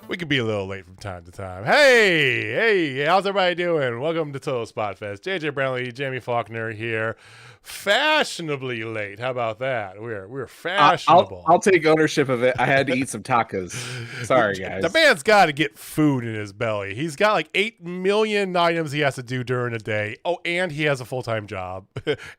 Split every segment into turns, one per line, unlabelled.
We could be a little late from time to time. Hey, how's everybody doing? Welcome to Total Spotfest. JJ Brownlee, Jamie Faulkner here. Fashionably late. How about that? We're fashionable.
I'll take ownership of it. I had to eat some tacos. Sorry, guys.
The man's got to get food in his belly. He's got like 8 million items he has to do during a day. Oh, and he has a full-time job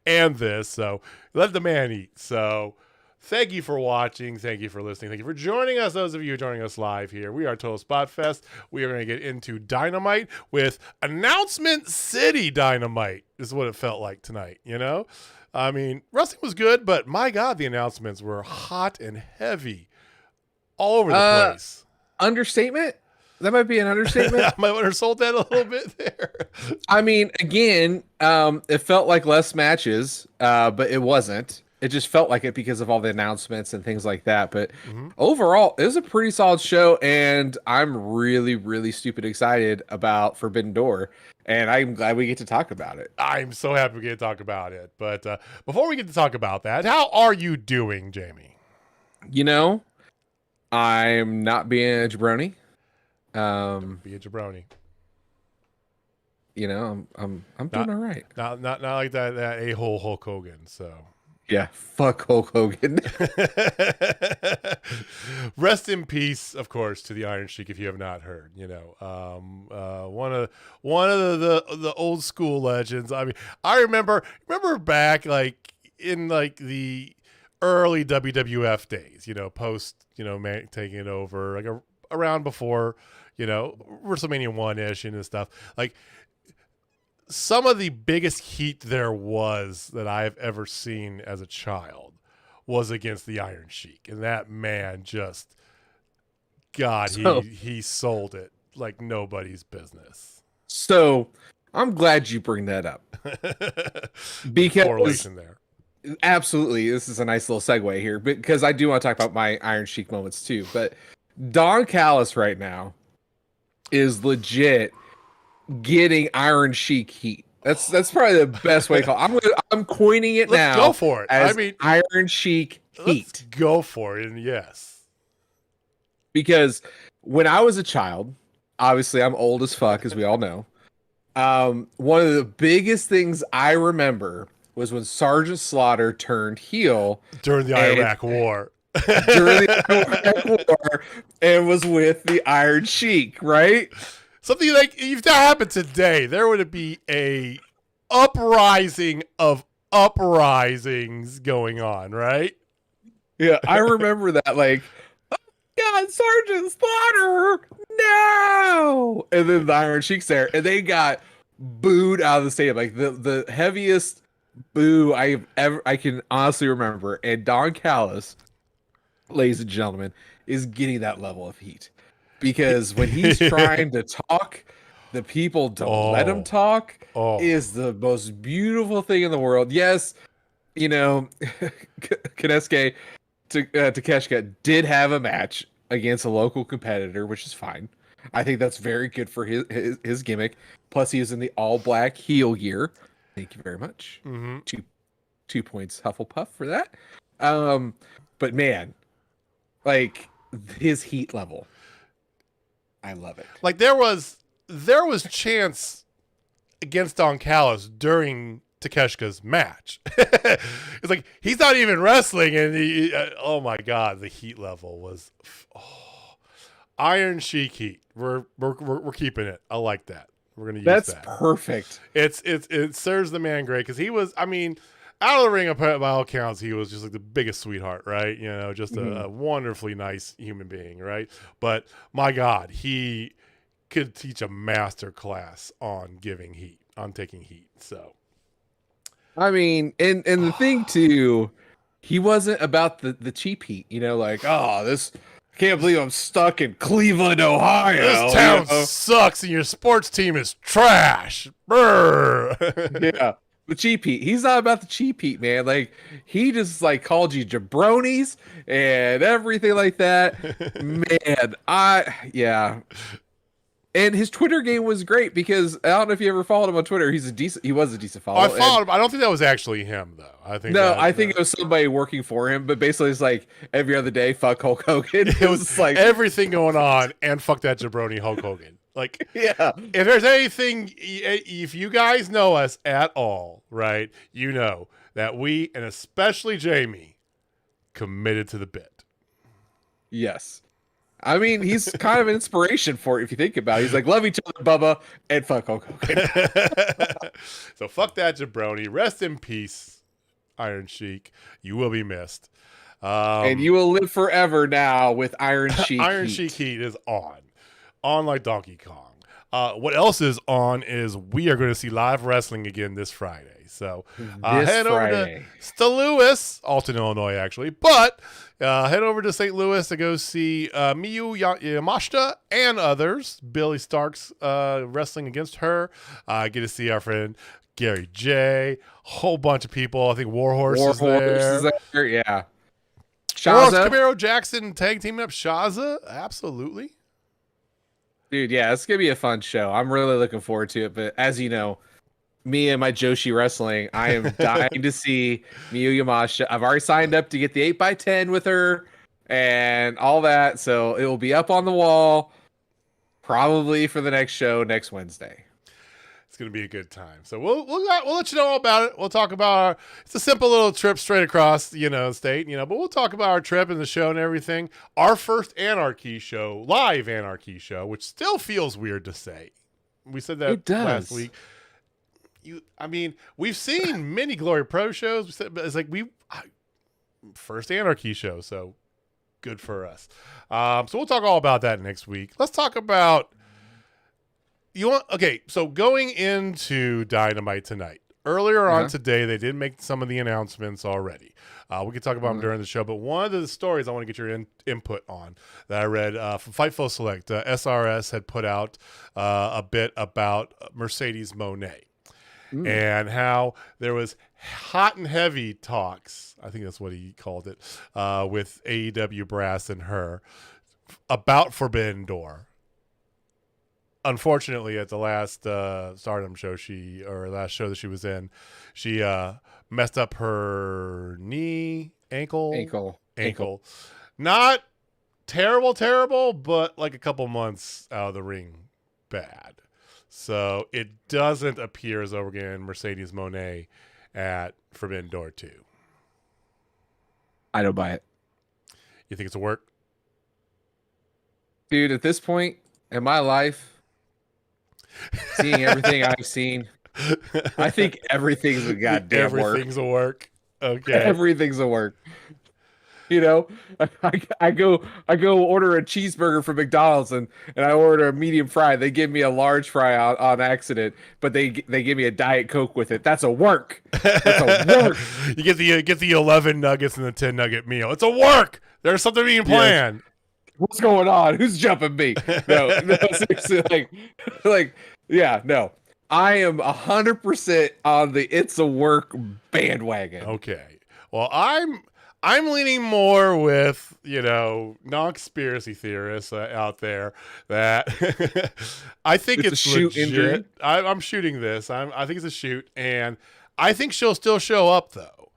and this. So let the man eat. So thank you for watching. Thank you for listening. Thank you for joining us. Those of you joining us live here. We are Total Spotfest. We are going to get into Dynamite with Announcement City Dynamite is what it felt like tonight, you know? I mean, wrestling was good, but my God, the announcements were hot and heavy all over the place.
Understatement? That might be an understatement.
I might have undersold that a little bit there.
I mean, again, it felt like less matches, but it wasn't. It just felt like it because of all the announcements and things like that. But overall, it was a pretty solid show, and I'm really, really stupid excited about Forbidden Door, and I'm glad we get to talk about it.
I'm so happy we get to talk about it. But before we get to talk about that, how are you doing, Jamie?
You know, I'm not being a jabroni.
Don't be a jabroni.
You know, I'm doing all right.
Not like that a-hole Hulk Hogan. So
yeah, fuck Hulk Hogan.
Rest in peace, of course, to the Iron Sheik. If you have not heard, you know, one of the old school legends. I mean, I remember back like in like the early WWF days, post, taking it over, like around before, WrestleMania 1-ish and stuff. Like, some of the biggest heat there was that I've ever seen as a child was against the Iron Sheik. And that man just, God, he sold it like nobody's business.
So I'm glad you bring that up. Because
correlation there.
Absolutely. This is a nice little segue here because I do want to talk about my Iron Sheik moments too. But Don Callis right now is legit getting Iron Sheik heat. That's probably the best way to call it. I'm coining it now.
Let's go for it.
As Iron Sheik heat.
Let's go for it. And yes.
Because when I was a child, obviously I'm old as fuck, as we all know. One of the biggest things I remember was when Sergeant Slaughter turned heel
during the Iraq War.
During the Iraq War, and was with the Iron Sheik, right?
Something like, if that happened today, there would be a uprising of uprisings going on, right?
Yeah, I remember that. Like, oh God, Sergeant Slaughter, no! And then the Iron Sheik's there, and they got booed out of the stadium, like the heaviest boo I can honestly remember. And Don Callis, ladies and gentlemen, is getting that level of heat because when he's trying to talk, the people don't let him talk. Is the most beautiful thing in the world. Yes, Takeshita did have a match against a local competitor, which is fine. I think that's very good for his gimmick. Plus, he is in the all-black heel gear. Thank you very much.
Mm-hmm.
2 points Hufflepuff for that. But man, like his heat level, I love it.
Like there was chance against Don Callis during Takeshita's match. It's like he's not even wrestling, and oh my God, the heat level was Iron Sheik heat. We're keeping it. I like that. We're gonna use that.
That's perfect.
It serves the man great because he was. I mean, out of the ring, by all accounts, he was just like the biggest sweetheart, right? Just a wonderfully nice human being, right? But my God, he could teach a master class on giving heat, on taking heat. So,
I mean, and the thing too, he wasn't about the cheap heat, like, this. I can't believe I'm stuck in Cleveland, Ohio.
This town sucks and your sports team is trash. Brr.
Yeah. The cheap heat. He's not about the cheap heat, man. Like, he just called you jabronis and everything like that. Man, yeah. And his Twitter game was great because I don't know if you ever followed him on Twitter. He was a decent follow.
I followed him. I don't think that was actually him though. I think
it was somebody working for him, but basically it's like every other day, fuck Hulk Hogan.
It was like everything going on and fuck that jabroni Hulk Hogan. Like,
yeah.
If there's anything, if you guys know us at all, right, you know that we, and especially Jamie, committed to the bit.
Yes. I mean, he's kind of an inspiration for it if you think about it. He's like, love each other, Bubba, and fuck Hulk Hogan.
So fuck that jabroni. Rest in peace, Iron Sheik. You will be missed.
And you will live forever now with Iron Sheik
Iron Sheik heat is on like Donkey Kong. What else is on is we are going to see live wrestling again this Friday. So head over to St. Louis, Alton, Illinois, actually. But head over to St. Louis to go see Miyu Yamashita and others. Billy Starks wrestling against her. Get to see our friend Gary J. Whole bunch of people. I think Warhorse is there.
Yeah. Shaza.
Camaro Jackson tag teaming up Shaza. Absolutely.
Dude, yeah, it's going to be a fun show. I'm really looking forward to it. But as you know, me and my Joshi Wrestling, I am dying to see Miyu Yamashita. I've already signed up to get the 8x10 with her and all that. So it will be up on the wall probably for the next show next Wednesday.
It's going to be a good time. So we'll let you know all about it. We'll talk about it's a simple little trip straight across, the state, but we'll talk about our trip and the show and everything. Our first Anarchy show, live Anarchy show, which still feels weird to say. We said that last week. We've seen many Glory Pro shows, but it's like first Anarchy show, so good for us. So we'll talk all about that next week. Let's talk about so going into Dynamite tonight. Earlier on today, they did make some of the announcements already. We could talk about them during the show, but one of the stories I want to get your input on that I read from Fightful Select, SRS had put out a bit about Mercedes Moné and how there was hot and heavy talks, I think that's what he called it, with AEW Brass and her about Forbidden Door. Unfortunately, at the last Stardom show last show that she was in, she messed up her ankle. Not terrible, but like a couple months out of the ring bad. So it doesn't appear as though we're getting Mercedes Moné at Forbidden Door 2.
I don't buy it.
You think it's a work?
Dude, at this point in my life, seeing everything I've seen, I think everything's a goddamn work.
Everything's a work. Okay.
Everything's a work. You know, I go order a cheeseburger from McDonald's and I order a medium fry. They give me a large fry on accident, but they give me a Diet Coke with it. That's a work. That's a work.
You get the 11 nuggets and the 10 nugget meal. It's a work. There's something being planned.
Yes. What's going on? Who's jumping me? No, seriously, yeah, no. I am 100% on the it's a work bandwagon.
Okay. Well, I'm leaning more with, non-conspiracy theorists out there that I think it's
a shoot
legit.
injury.
I'm shooting this. I think it's a shoot, and I think she'll still show up though.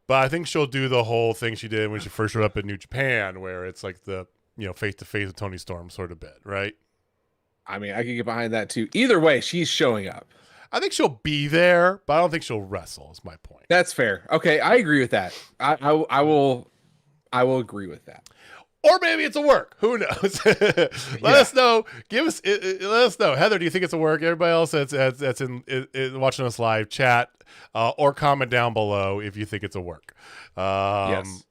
But I think she'll do the whole thing she did when she first showed up in New Japan, where it's like the face-to-face with Tony Storm sort of bit, right?
I mean, I can get behind that too. Either way, she's showing up.
I think she'll be there, but I don't think she'll wrestle, is my point.
That's fair. Okay, I agree with that. I will agree with that.
Or maybe it's a work. Who knows? Let us know. Let us know. Heather, do you think it's a work? Everybody else that's in watching us live, chat or comment down below if you think it's a work.
Yes.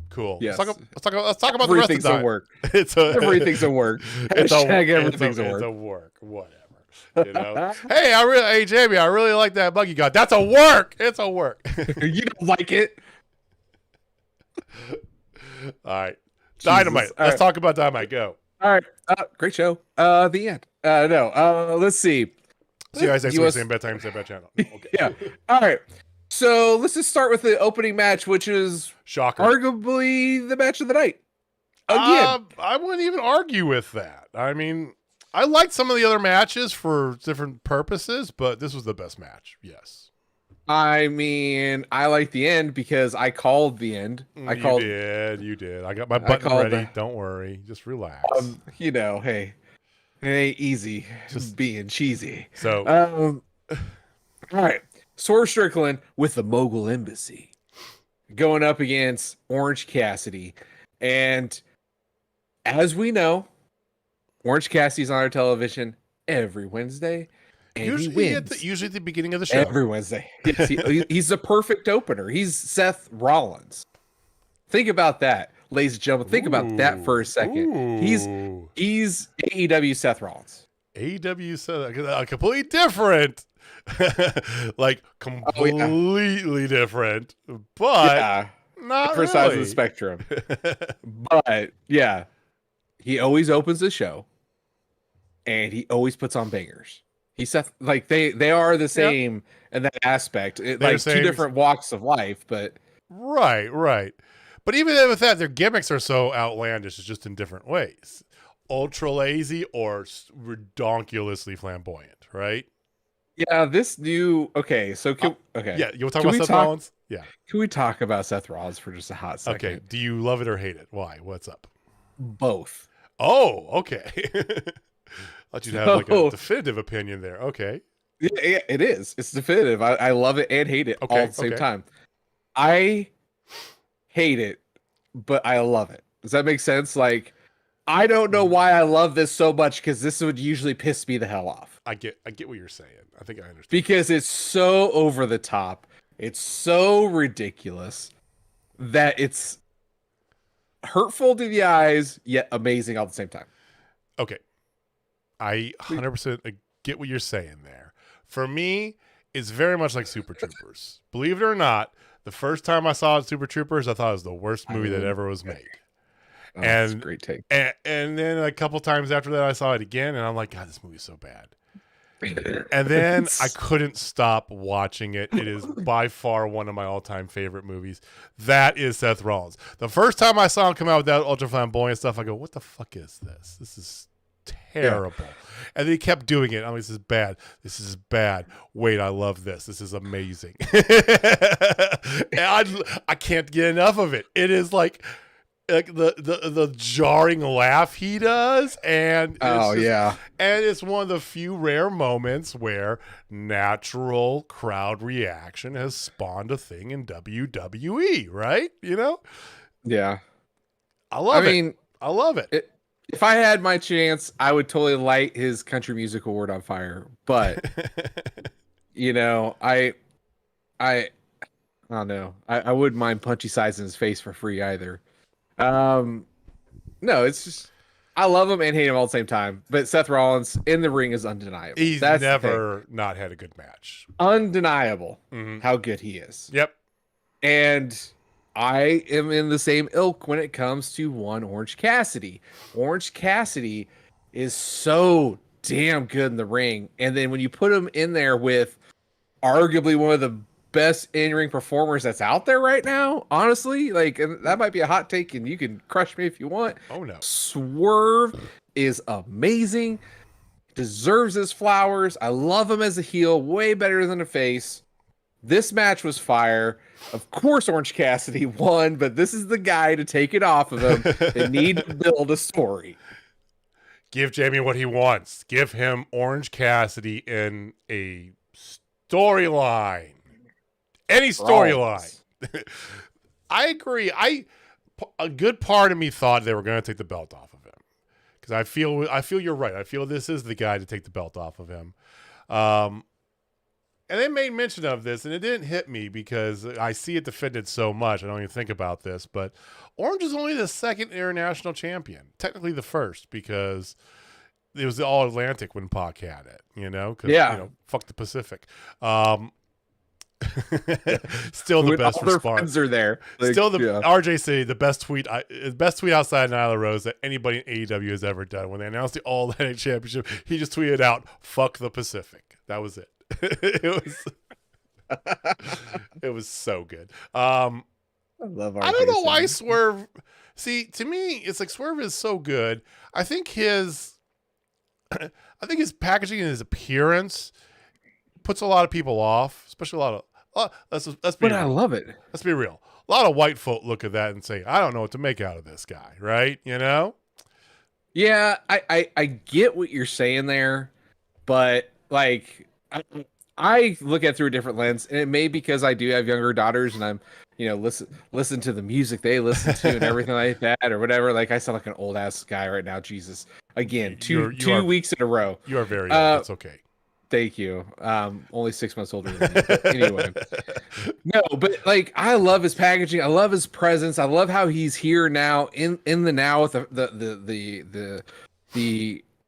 Cool.
Yes.
Let's talk about the rest of the time.
A work.
Everything's a work.
Everything's a work.
It's a work. Whatever. Hey, Jamie, I really like that bug you got. That's a work. It's a work.
You don't like it.
All right. Dynamite. Let's talk about Dynamite. Go.
All right. Great show. The end. Let's see.
See you guys next week. Same bedtime, same bed channel. Okay.
Yeah. All right. So let's just start with the opening match, which is arguably the match of the night. Again,
I wouldn't even argue with that. I mean, I liked some of the other matches for different purposes, but this was the best match. Yes.
I mean, I like the end because I called the end.
You did. I got my button ready. Don't worry. Just relax.
Hey, it ain't easy just being cheesy.
So,
all right. Swerve Strickland with the Mogul Embassy going up against Orange Cassidy. And as we know, Orange Cassidy's on our television every Wednesday. And
usually,
he wins.
Usually at the beginning of the show.
Every Wednesday. Yes, he's the perfect opener. He's Seth Rollins. Think about that, ladies and gentlemen. Think about that for a second. He's AEW Seth Rollins.
AEW Seth, completely different. Completely different, but not
different sides of the spectrum. But yeah, he always opens the show, and he always puts on bangers. He said, they are the same in that aspect, two different walks of life, but
right. But even with that, their gimmicks are so outlandish. It's just in different ways. Ultra lazy or redonkulously flamboyant, right?
Yeah, this new okay. So
yeah, you want to talk about Seth Rollins? Yeah.
Can we talk about Seth Rollins for just a hot second?
Okay. Do you love it or hate it? Why? What's up?
Both.
Oh, okay. Thought you'd have a definitive opinion there. Okay.
Yeah, it is. It's definitive. I love it and hate it all at the same time. I hate it, but I love it. Does that make sense? I don't know why I love this so much because this would usually piss me the hell off.
I get what you're saying. I think I understand.
Because it's so over the top. It's so ridiculous. that it's hurtful to the eyes, yet amazing all at the same time.
Okay. I 100% get what you're saying there. For me, it's very much like Super Troopers. Believe it or not, the first time I saw Super Troopers, I thought it was the worst movie that ever was made.
Oh, that's a great take.
And then a couple times after that, I saw it again, and I'm like, God, this movie's so bad. And then I couldn't stop watching it. It is by far one of my all-time favorite movies. That is Seth Rollins. The first time I saw him come out with that ultra flamboyant stuff, I go, what the fuck is this? This is terrible. Yeah. And then he kept doing it. I'm like, this is bad. This is bad. Wait, I love this. This is amazing. And I can't get enough of it. It is like the jarring laugh he does, and and it's one of the few rare moments where natural crowd reaction has spawned a thing in WWE, right? You know?
Yeah.
I love it.
If I had my chance, I would totally light his country music award on fire. But you know, I don't know. I wouldn't mind punchy sides in his face for free either. No, it's just I love him and hate him all at the same time. But Seth Rollins in the ring is undeniable.
He's never not had a good match.
Undeniable how good he is.
Yep.
And I am in the same ilk when it comes to one Orange Cassidy. Orange Cassidy is so damn good in the ring. And then when you put him in there with arguably one of the best in-ring performers that's out there right now, honestly, like, and that might be a hot take and you can crush me if you want.
Oh no.
Swerve is amazing, deserves his flowers. I love him as a heel, way better than a face. This match was fire. Of course Orange Cassidy won, but this is the guy to take it off of him. They need to build a story.
Give Jamie what he wants. Give him Orange Cassidy in a storyline. Any storyline. I agree. A good part of me thought they were going to take the belt off of him because I feel you're right. I feel this is the guy to take the belt off of him. And they made mention of this, and it didn't hit me because I see it defended so much. I don't even think about this, but Orange is only the second international champion. Technically the first because it was the All Atlantic when Pac had it. You know, you know, fuck the Pacific. Still the best response.
Friends are there.
Like, still the RJ City, the best tweet outside Nyla Rose that anybody in AEW has ever done. When they announced the All Atlantic Championship, he just tweeted out, "Fuck the Pacific." That was it. It was so good. I love RJ I don't know City. Why Swerve. See, to me, it's like Swerve is so good. I think his packaging and his appearance puts a lot of people off, especially a lot of. Let's be
but
real.
I love it.
Let's be real. A lot of white folk look at that and say, "I don't know what to make out of this guy." Right? You know?
Yeah, I get what you're saying there, but like I look at it through a different lens, and it may be because I do have younger daughters, and I'm listen to the music they listen to and everything like that, or whatever. Like I sound like an old ass guy right now. Jesus, again, two weeks in a row.
You are very old. It's okay.
Thank you. Only 6 months older than me. But anyway, no, but like I love his packaging. I love his presence. I love how he's here now in the now with the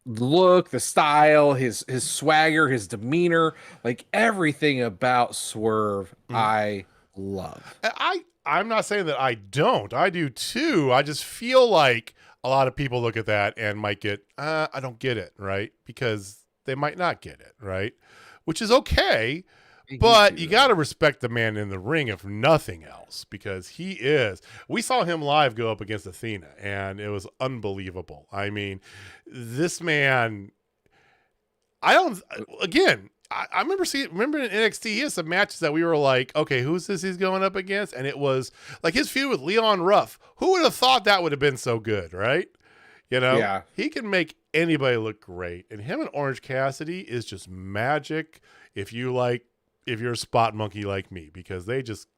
look, the style, his swagger, his demeanor, like everything about Swerve. I love.
I'm not saying that I don't. I do too. I just feel like a lot of people look at that and might get, I don't get it, right? Because they might not get it, right? Which is okay, but you got to respect the man in the ring if nothing else, because he is. We saw him live go up against Athena, and it was unbelievable. I mean, this man, I remember in NXT, he has some matches that we were like, okay, who's this he's going up against? And it was like his feud with Leon Ruff. Who would have thought that would have been so good, right? You know, he can make anybody look great. And him and Orange Cassidy is just magic if you're a spot monkey like me, because they just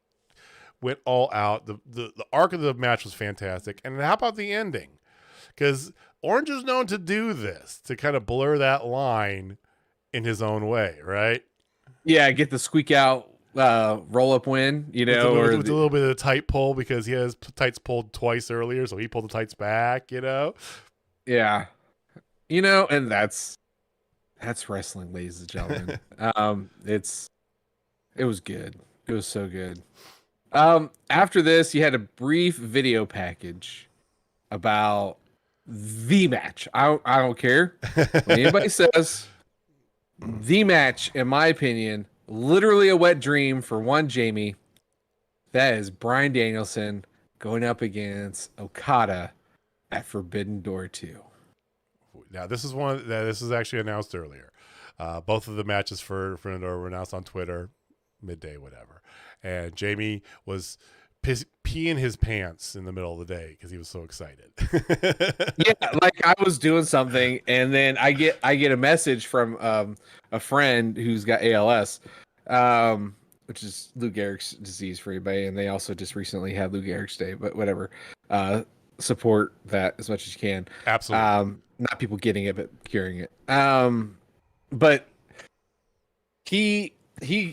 went all out. The arc of the match was fantastic. And how about the ending? Because Orange is known to do this, to kind of blur that line in his own way, right?
Yeah, get the squeak out roll up win, you know,
with a little bit of the tight pull because he has tights pulled twice earlier, so he pulled the tights back, you know.
Yeah, you know, and that's wrestling, ladies and gentlemen. It was good. It was so good. After this, you had a brief video package about the match. I don't care what anybody says. The match, in my opinion, literally a wet dream for one Jamie. That is Bryan Danielson going up against Okada at Forbidden Door 2.
Now, this is actually announced earlier. Both of the matches for Forbidden Door were announced on Twitter, midday, whatever. And Jamie was peeing his pants in the middle of the day because he was so excited.
Yeah, like I was doing something, and then I get a message from a friend who's got ALS, which is Lou Gehrig's disease for anybody, and they also just recently had Lou Gehrig's Day, but whatever. Support that as much as you can.
Absolutely.
Not people getting it, but curing it. But he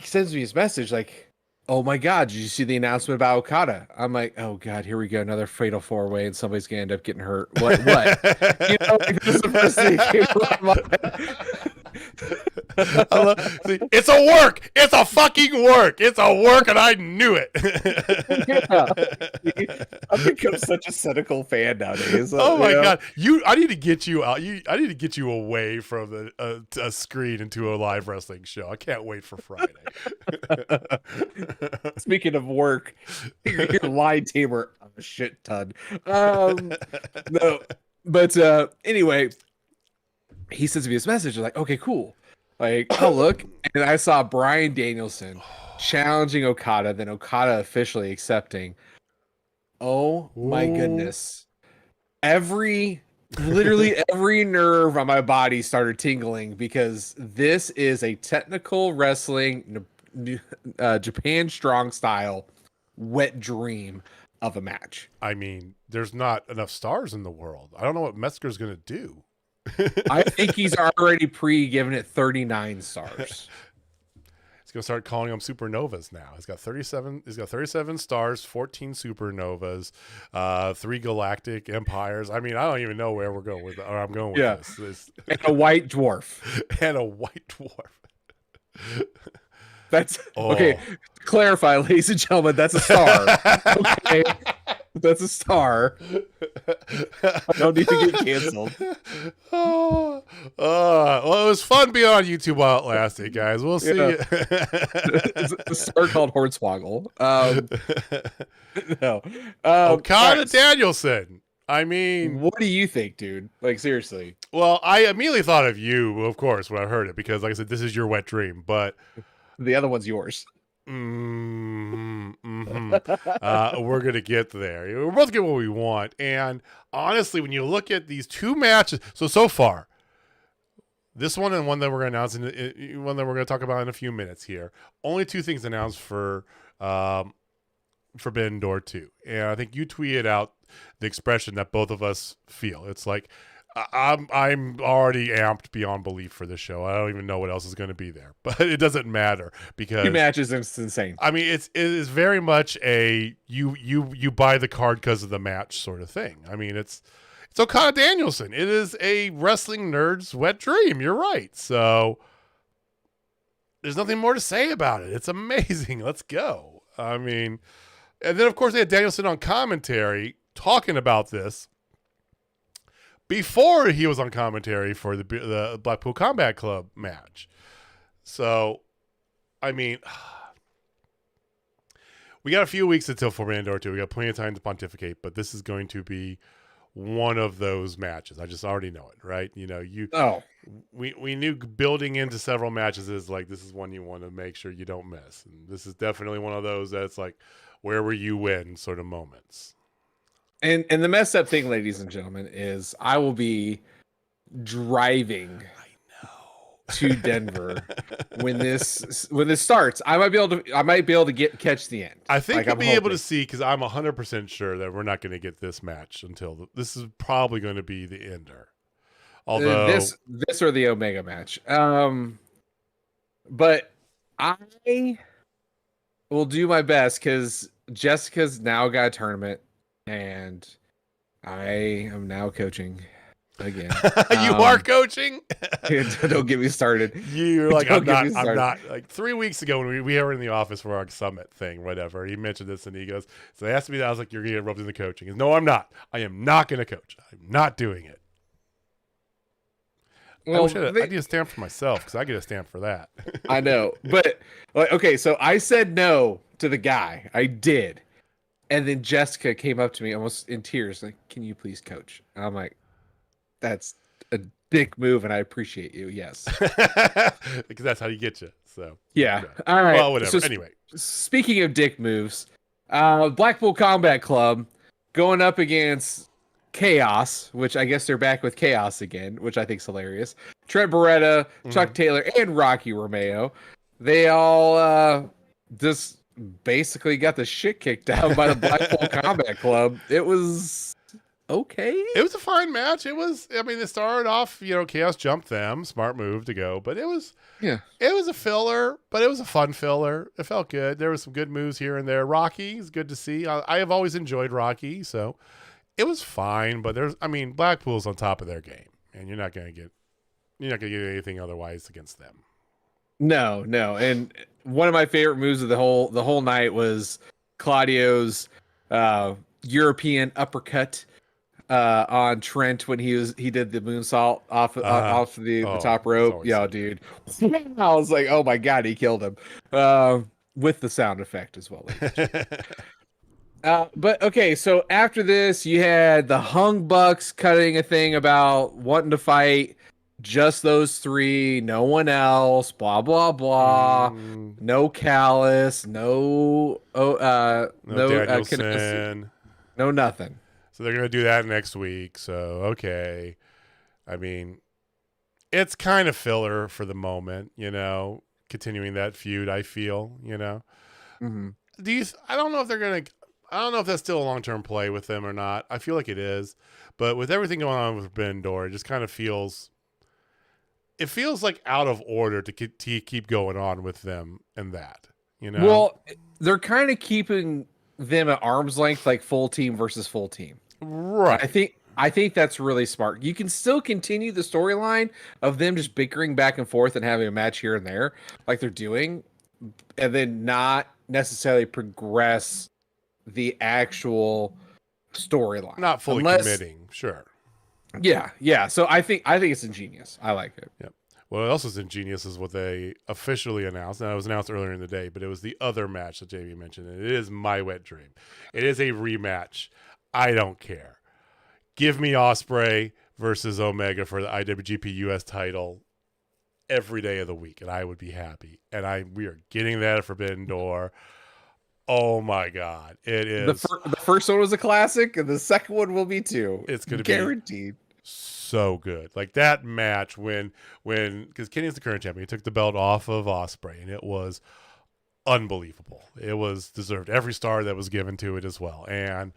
sends me his message like, "Oh my God, did you see the announcement about Okada?" I'm like, "Oh God, here we go, another fatal 4-way, and somebody's gonna end up getting hurt." What? You know, like, this is the first thing that came to my mind.
See, it's a work. It's a fucking work. It's a work, and I knew it.
Yeah. I've become such a cynical fan nowadays.
Oh my God, I need to get you out. I need to get you away from a screen into a live wrestling show. I can't wait for Friday.
Speaking of work, your line tamer a shit ton. No, but anyway, he sends me this message like, "Okay, cool." Like, oh look, and I saw Bryan Danielson challenging Okada, then Okada officially accepting. Oh my goodness! Literally every nerve on my body started tingling because this is a technical wrestling, Japan strong style, wet dream of a match.
I mean, there's not enough stars in the world. I don't know what Metzger's gonna do.
I think he's already giving it 39 stars.
He's gonna start calling them supernovas now. He's got 37. He's got 37 stars, 14 supernovas, 3 galactic empires. I mean, I don't even know where we're going with. Or I'm going with this.
And a white dwarf.
And a white dwarf.
That's okay. Clarify, ladies and gentlemen. That's a star. Okay. That's a star. I don't need to get canceled.
Well, it was fun being on YouTube while it lasted, guys. We'll see. Yeah.
It's a star called Hornswoggle. No.
Okada Danielson. I mean,
what do you think, dude? Like, seriously.
Well, I immediately thought of you, of course, when I heard it, because, like I said, this is your wet dream, but
the other one's yours.
We're gonna get there. We're both get what we want, and honestly, when you look at these two matches, so far, this one and one that we're gonna announce, one that we're gonna talk about in a few minutes here, only 2 things announced for Forbidden Door 2, and I think you tweeted out the expression that both of us feel. It's like, I'm already amped beyond belief for this show. I don't even know what else is going to be there, but it doesn't matter because
2 matches is insane.
I mean, it is very much a you buy the card because of the match sort of thing. I mean, it's Okada Danielson. It is a wrestling nerd's wet dream. You're right. So there's nothing more to say about it. It's amazing. Let's go. I mean, and then of course they had Danielson on commentary talking about this before he was on commentary for the Blackpool Combat Club match. So, I mean, we got a few weeks until Forbidden Door 2. We got plenty of time to pontificate, but this is going to be one of those matches. I just already know it, right? You know, we knew building into several matches is like, this is one you want to make sure you don't miss. And this is definitely one of those that's like, where were you when sort of moments.
And the messed up thing, ladies and gentlemen, is I will be driving to Denver when this starts. I might be able to catch the end.
I think you'll be able to see, because I'm 100% sure that we're not going to get this match until this is probably going to be the ender. Although
this or the Omega match. But I will do my best because Jessica's now got a tournament, and I am now coaching again.
You are coaching?
Don't get me started.
You're like, I'm not. Like 3 weeks ago when we were in the office for our summit thing, whatever, he mentioned this and he goes, so they asked me that. I was like, you're going to get roped into coaching. He goes, no, I'm not. I am not going to coach. I'm not doing it. Well, I wish I get a stamp for myself because I get a stamp for that.
I know. But, okay, so I said no to the guy. I did. And then Jessica came up to me almost in tears, like, can you please coach? And I'm like, that's a dick move, and I appreciate you. Yes.
Because that's how you get you. So
yeah.
Okay.
All right.
Well, whatever.
So,
anyway.
Speaking of dick moves, Blackpool Combat Club going up against Chaos, which I guess they're back with Chaos again, which I think is hilarious. Trent Beretta, Chuck Taylor, and Rocky Romeo. They all just basically got the shit kicked out by the Blackpool Combat Club. It was okay. It
was a fine match. It was, I mean, it started off, Chaos jumped them. Smart move to go. But it was a filler, but it was a fun filler. It felt good. There was some good moves here and there. Rocky is good to see. I have always enjoyed Rocky, so it was fine, but Blackpool's on top of their game, and you're not gonna get anything otherwise against them.
No. And one of my favorite moves of the whole night was Claudio's European uppercut on Trent when he did the moonsault off the top rope. Yeah, dude. I was like, oh my god, he killed him. With the sound effect as well. But okay, so after this, you had the Hung Bucks cutting a thing about wanting to fight just those three, no one else, blah blah blah. No Callis, no
Danielson,
no nothing.
So they're gonna do that next week. So okay, I mean, it's kind of filler for the moment, continuing that feud. I feel,
Mm-hmm.
I don't know if they're gonna. I don't know if that's still a long-term play with them or not. I feel like it is. But with everything going on with Forbidden Door, it just kind of feels like out of order to keep going on with them and that,
Well, they're kind of keeping them at arm's length, like full team versus full team.
Right.
I think that's really smart. You can still continue the storyline of them just bickering back and forth and having a match here and there like they're doing, and then not necessarily progress the actual storyline.
Not fully committing, sure.
Yeah. So I think it's ingenious. I like it.
Yep. What else is ingenious is what they officially announced. Now, it was announced earlier in the day, but it was the other match that JV mentioned, and it is my wet dream. It is a rematch. I don't care. Give me Ospreay versus Omega for the IWGP US title every day of the week, and I would be happy. And we are getting that at Forbidden Door. Oh my God! It is.
The first one was a classic, and the second one will be too.
It's going to
be guaranteed.
So good, like that match when because Kenny is the current champion, he took the belt off of Ospreay, and it was unbelievable. It was deserved every star that was given to it as well, and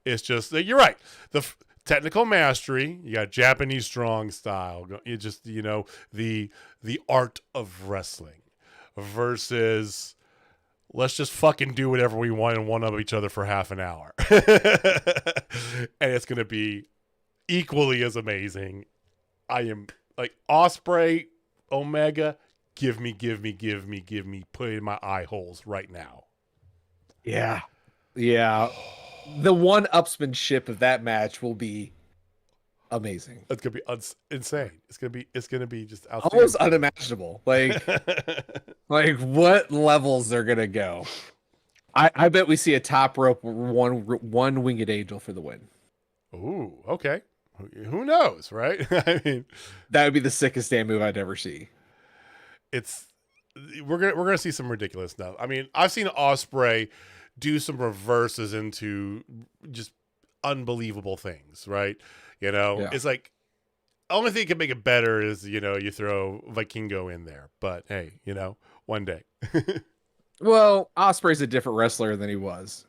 it's just you're right. The technical mastery, you got Japanese strong style. You just the art of wrestling versus. Let's just fucking do whatever we want and one up each other for half an hour. And it's going to be equally as amazing. I am like Ospreay, Omega, give me, put it in my eye holes right now.
Yeah. The one-upsmanship of that match will be amazing.
It's gonna be insane. It's gonna be just
almost unimaginable. Like, like what levels they're gonna go. I bet we see a top rope one winged angel for the win.
Ooh, okay. Who knows, right? I mean,
that would be the sickest damn move I'd ever see.
We're gonna see some ridiculous stuff. I mean, I've seen Ospreay do some reverses into just unbelievable things, right? It's like only thing that can make it better is you throw Vikingo in there. But hey, one day.
Well, Ospreay's a different wrestler than he was.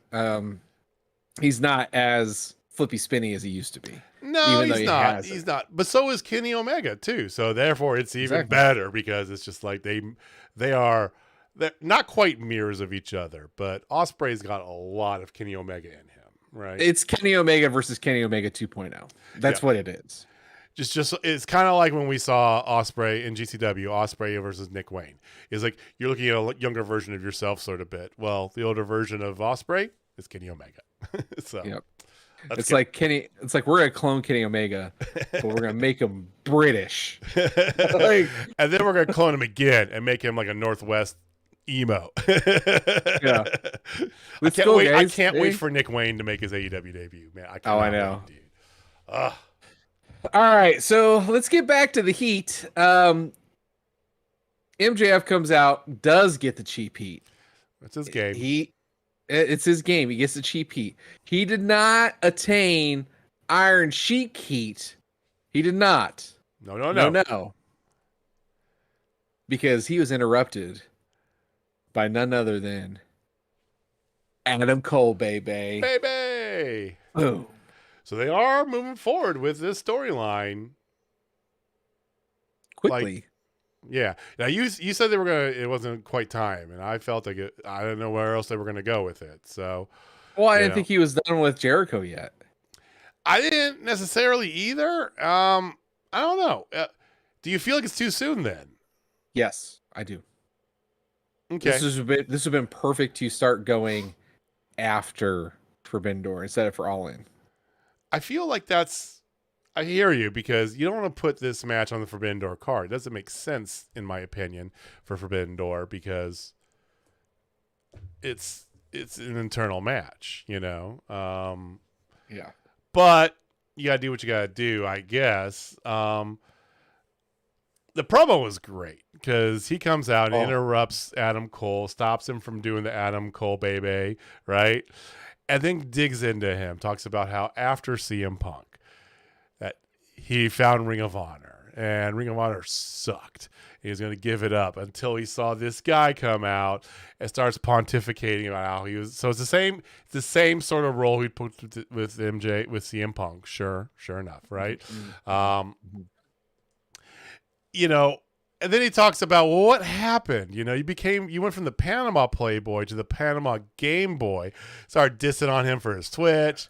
He's not as flippy spinny as he used to be.
No, he's not. But so is Kenny Omega too. So therefore, it's even better because it's just like they are they're not quite mirrors of each other, but Ospreay's got a lot of Kenny Omega in him, right?
It's Kenny Omega versus Kenny Omega 2.0. That's what it is.
Just it's kind of like when we saw Ospreay in GCW, Ospreay versus Nick Wayne. It's like you're looking at a younger version of yourself, sort of bit. Well, the older version of Ospreay is Kenny Omega. So
yep. It's like Kenny. It's like we're gonna clone Kenny Omega, but we're gonna make him British,
and then we're gonna clone him again and make him like a Northwest emo.
Yeah,
I can't wait. I can't wait for Nick Wayne to make his AEW debut, man.
I know.
Wait, dude.
All right, so let's get back to the heat. MJF comes out, does get the cheap heat.
It's his game.
It's his game. He gets the cheap heat. He did not attain Iron Sheik heat. He did not. No. Because he was interrupted by none other than Adam Cole, baby.
Baby.
Boom.
So they are moving forward with this storyline
quickly.
Yeah. Now you said they were gonna. It wasn't quite time, and I felt like it. I didn't know where else they were gonna go with it. So,
well, I didn't think he was done with Jericho yet.
I didn't necessarily either. I don't know. Do you feel like it's too soon then?
Yes, I do.
Okay.
This has been perfect to start going after Forbidden Door instead of for All In.
I feel like I hear you, because you don't want to put this match on the Forbidden Door card. It doesn't make sense, in my opinion, for Forbidden Door, because it's an internal match, you know?
Yeah.
But you got to do what you got to do, I guess. The promo was great, because he comes out and interrupts Adam Cole, stops him from doing the Adam Cole baby, right? And then digs into him, talks about how after CM Punk, that he found Ring of Honor, and Ring of Honor sucked. He was going to give it up until he saw this guy come out and starts pontificating about how he was. So it's the same sort of role he'd put with CM Punk. Sure enough, right? You know, and then he talks about, well, what happened? You know, you went from the Panama Playboy to the Panama Game Boy. Started dissing on him for his Twitch.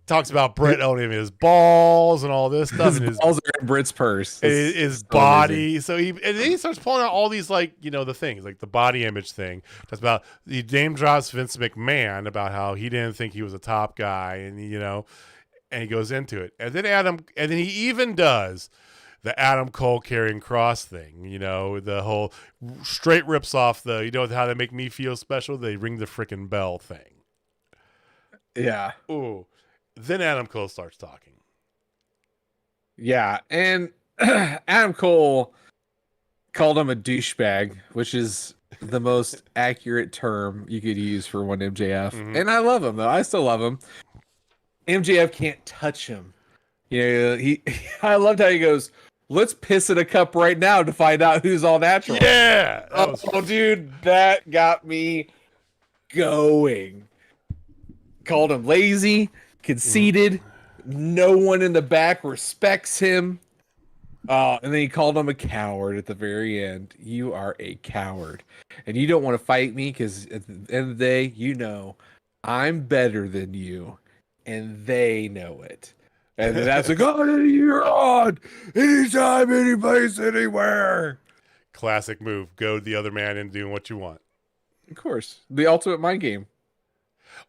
Talks about Britt owning his balls and all this stuff.
His balls are in Britt's purse.
His body. Amazing. And then he starts pulling out all these, like, you know, the things, like the body image thing. Talks about, he name drops Vince McMahon about how he didn't think he was a top guy, and you know, and he goes into it. And then he even does the Adam Cole carrying cross thing, you know, the whole straight rips off the, you know, how they make me feel special, they ring the frickin' bell thing.
Yeah.
Ooh. Then Adam Cole starts talking.
Yeah, and Adam Cole called him a douchebag, which is the most accurate term you could use for one MJF. Mm-hmm. And I love him, though. I still love him. MJF can't touch him. You know, I loved how he goes, let's piss in a cup right now to find out who's all natural.
Yeah.
Dude, that got me going. Called him lazy, conceited. No one in the back respects him. And then he called him a coward at the very end. You are a coward. And you don't want to fight me because at the end of the day, you know, I'm better than you. And they know it. And then that's like, oh, you're on anytime, any place, anywhere.
Classic move. Goad the other man into doing what you want.
Of course. The ultimate mind game.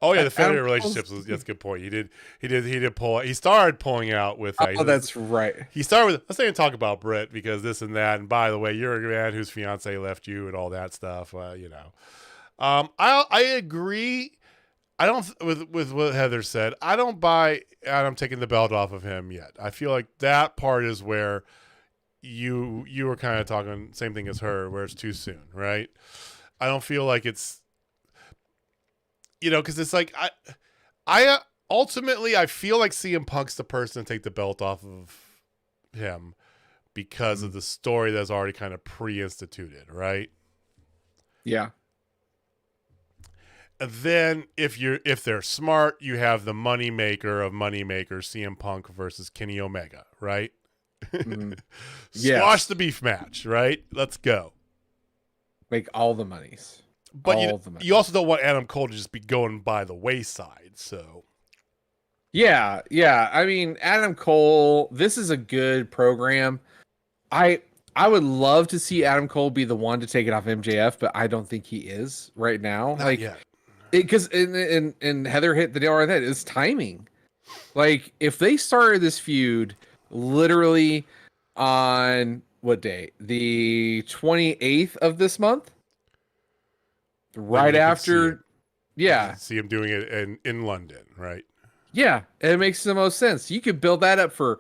Oh yeah, the family relationships that's a good point. He did pull. He started pulling out with.
That's right.
He started with. Let's not even talk about Britt, because this and that. And by the way, you're a man whose fiance left you and all that stuff. You know, I agree. I don't with what Heather said. I don't buy Adam taking the belt off of him yet. I feel like that part is where you were kind of talking same thing as her, where it's too soon, right? I don't feel like it's. You know, because it's like I ultimately I feel like CM Punk's the person to take the belt off of him because of the story that's already kind of pre-instituted, right?
Yeah.
And then if they're smart, you have the moneymaker of moneymakers, CM Punk versus Kenny Omega, right?
Mm.
Squash the beef match, right? Let's go.
make all the monies.
But you also don't want Adam Cole to just be going by the wayside. So
yeah. I mean, Adam Cole, this is a good program. I would love to see Adam Cole be the one to take it off MJF, but I don't think he is right now.
not yet.
Because and Heather hit the nail right on the head. It's timing. Like, if they started this feud literally on what day? The 28th of this month? Right after. Yeah.
See him doing it in London, right?
Yeah. It makes the most sense. You could build that up for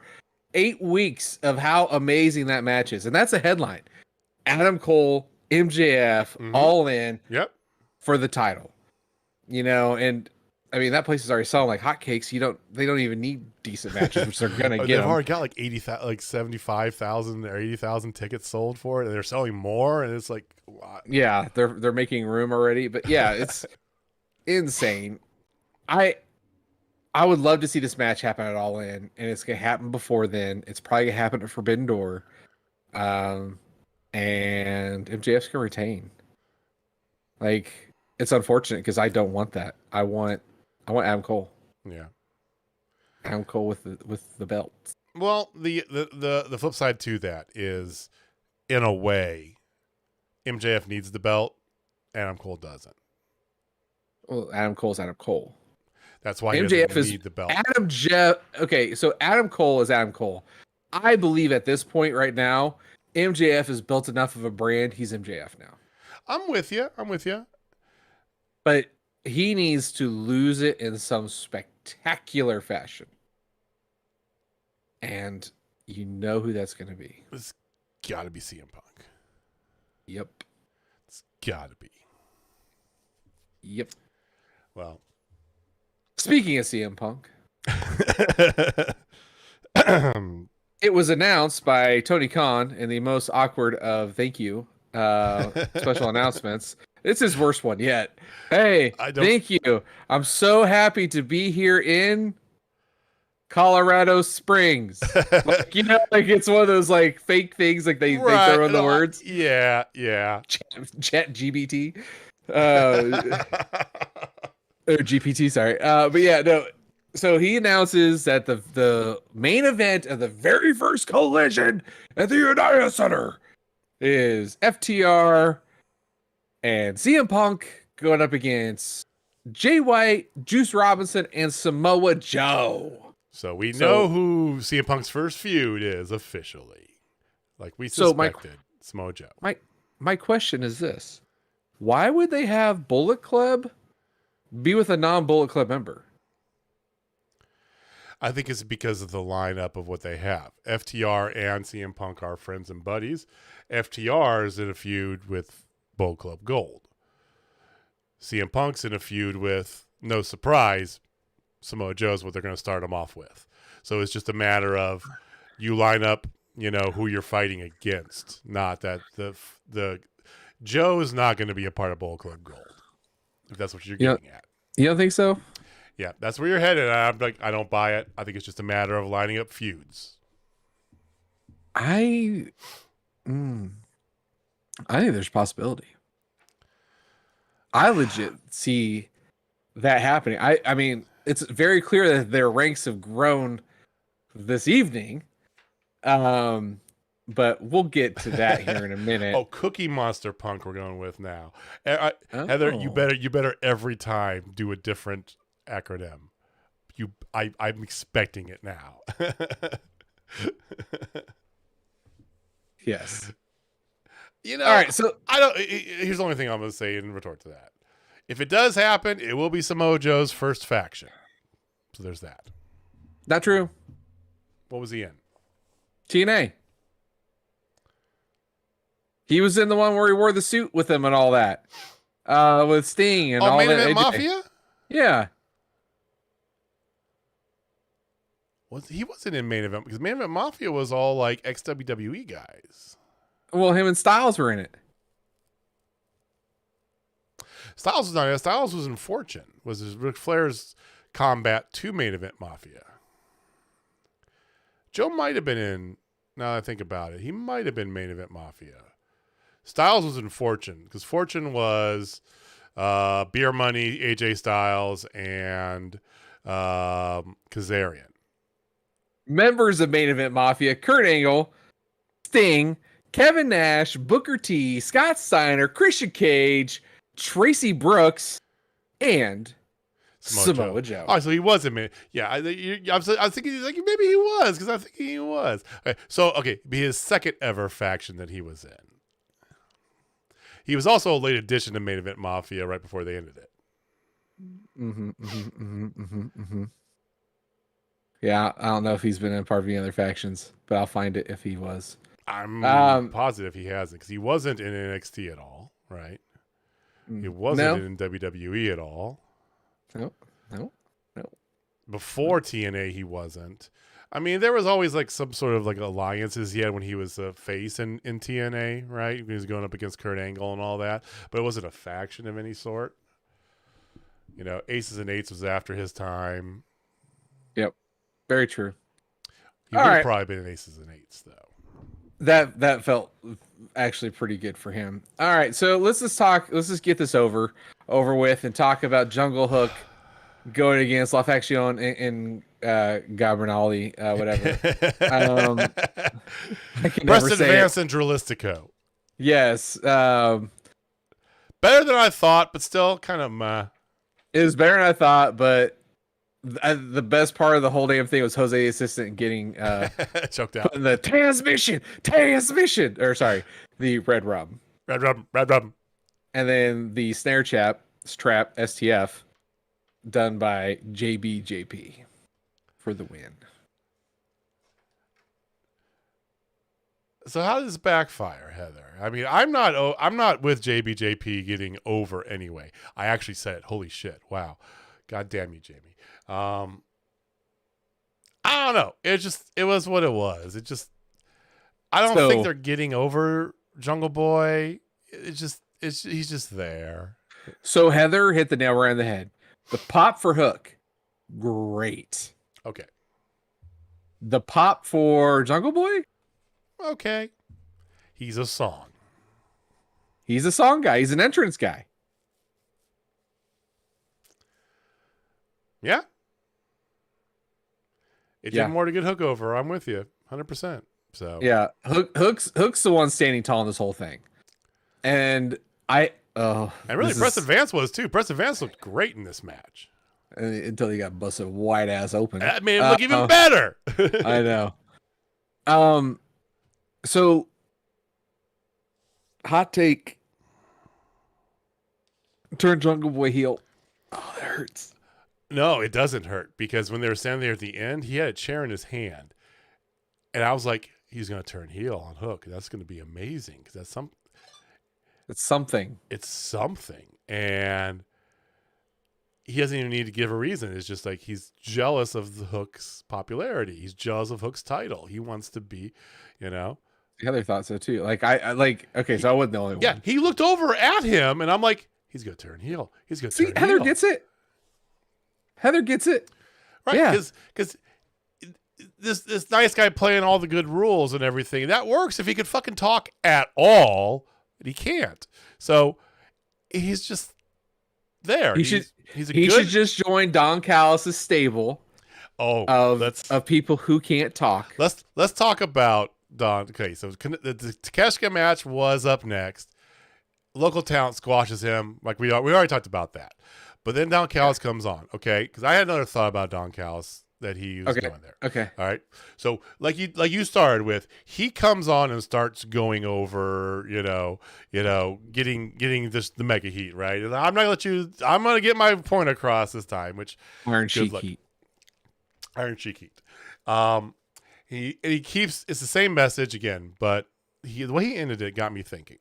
8 weeks of how amazing that match is. And that's a headline. Adam Cole, MJF, all in for the title. You know, and I mean, that place is already selling like hotcakes. They don't even need decent matches, which they're gonna get.
They've already got like 75,000 or 80,000 tickets sold for it, and they're selling more. And it's like, what?
Yeah, they're making room already. But yeah, it's insane. I would love to see this match happen at All In, and it's gonna happen before then. It's probably gonna happen at Forbidden Door, and MJF's gonna retain. Like, it's unfortunate because I don't want that. I want Adam Cole.
Yeah,
Adam Cole with the belt.
Well, the flip side to that is, in a way, MJF needs the belt. Adam Cole doesn't.
Well, Adam Cole's Adam Cole.
That's why he
MJF
doesn't need the belt.
Okay, so Adam Cole is Adam Cole. I believe at this point right now, MJF has built enough of a brand. He's MJF now.
I'm with you.
But he needs to lose it in some spectacular fashion. And you know who that's going to be.
It's got to be CM Punk.
Yep.
It's got to be.
Yep.
Well.
Speaking of CM Punk. It was announced by Tony Khan in the most awkward of thank you special announcements. It's his worst one yet. Hey, thank you. I'm so happy to be here in Colorado Springs. Like, you know, like it's one of those like fake things like they throw in the words.
Yeah.
Chat GBT. Or GPT, sorry. But yeah, no. So he announces that the main event of the very first Collision at the United Center is FTR and CM Punk going up against Jay White, Juice Robinson, and Samoa Joe.
So we know who CM Punk's first feud is officially. Like we suspected. Samoa Joe.
My question is this. Why would they have Bullet Club be with a non-Bullet Club member?
I think it's because of the lineup of what they have. FTR and CM Punk are friends and buddies. FTR is in a feud with Bullet Club Gold. CM Punk's in a feud with, no surprise, Samoa Joe's what they're going to start them off with. So it's just a matter of you line up, you know, who you're fighting against. Not that the Joe is not going to be a part of Bullet Club Gold. If that's what you're getting at.
You don't think so?
Yeah, that's where you're headed. I'm like, I don't buy it. I think it's just a matter of lining up feuds.
I think there's a possibility. I legit see that happening. I mean, it's very clear that their ranks have grown this evening. But we'll get to that here in a minute.
Cookie Monster Punk we're going with now. Heather, you better every time do a different acronym. I'm expecting it now.
Yes.
You know,
all right, so
here's the only thing I'm going to say in retort to that. If it does happen, it will be Samoa Joe's first faction. So there's that.
Not true.
What was he in?
TNA. He was in the one where he wore the suit with him and all that. With Sting and all
Main
that.
Event Mafia?
Yeah.
He wasn't in Main Event because Main Event Mafia was all like ex-WWE guys.
Well, him and Styles were in it.
Styles was not in it. Styles was in Fortune. Was Ric Flair's combat to Main Event Mafia. Joe might have been in, now that I think about it, he might have been Main Event Mafia. Styles was in Fortune because Fortune was Beer Money, AJ Styles, and Kazarian.
Members of Main Event Mafia: Kurt Angle, Sting, Kevin Nash, Booker T, Scott Steiner, Christian Cage, Tracy Brooks, and Samoa Joe.
Oh, so he wasn't. Yeah, I was thinking like maybe he was because I'm thinking he was. Okay, be his second ever faction that he was in. He was also a late addition to Main Event Mafia right before they ended it.
Yeah, I don't know if he's been in part of any other factions, but I'll find it if he was.
I'm positive he hasn't because he wasn't in NXT at all, right? He wasn't in WWE at all.
No.
Before TNA, he wasn't. I mean, there was always like some sort of like alliances he had when he was a face in TNA, right? He was going up against Kurt Angle and all that, but it wasn't a faction of any sort. You know, Aces and Eights was after his time.
Yep, very true.
He would have probably been in Aces and Eights though.
That felt actually pretty good for him. All right, so let's just get this over with and talk about Jungle Hook going against La Faction and Gabrinali, whatever. I can never
Preston
say
Vance and Dralistico.
Yes.
Better than I thought, but still kind of meh.
It was better than I thought, but the best part of the whole damn thing was Jose Assistant getting
choked out.
The transmission, or sorry, the red rum. And then the snare trap, STF, done by JBJP for the win.
So how does this backfire, Heather? I mean, I'm not with JBJP getting over anyway. I actually said it. Holy shit. Wow. God damn you, Jamie. I don't know. It was what it was. I don't think they're getting over Jungle Boy. He's just there.
So Heather hit the nail right on the head. The pop for Hook, great.
Okay.
The pop for Jungle Boy,
okay. He's a song.
He's a song guy. He's an entrance guy.
Yeah. It did more to get Hook over. I'm with you 100%. So
yeah, Hook's the one standing tall in this whole thing. And
Preston Vance was too. Preston Vance looked great in this match.
Until he got busted wide ass open.
That made him look even better.
I know. So hot take. Turn Jungle Boy heel. Oh, that hurts.
No, it doesn't hurt because when they were standing there at the end, he had a chair in his hand. And I was like, he's going to turn heel on Hook. That's going to be amazing because it's something. It's something. And he doesn't even need to give a reason. It's just like he's jealous of the Hook's popularity. He's jealous of Hook's title. He wants to be, The
other thought so too. Like I so I wasn't the only one.
Yeah, he looked over at him and I'm like, he's going to turn heel. He's going to turn heel.
Heather gets it.
Right,
yeah.
Because this nice guy playing all the good rules and everything, that works if he could fucking talk at all, but he can't. So he's just there. He should
just join Don Callis' stable of people who can't talk.
Let's talk about Don. Okay, so the Takeshita match was up next. Local talent squashes him. Like we already talked about that. But then Don Callis comes on, okay? Because I had another thought about Don Callis that he was doing there.
Okay.
All right. So like you started with, he comes on and starts going over, getting the mega heat, right? And I'm gonna get my point across this time, which
Iron Sheik heat.
He keeps, it's the same message again, but the way he ended it got me thinking.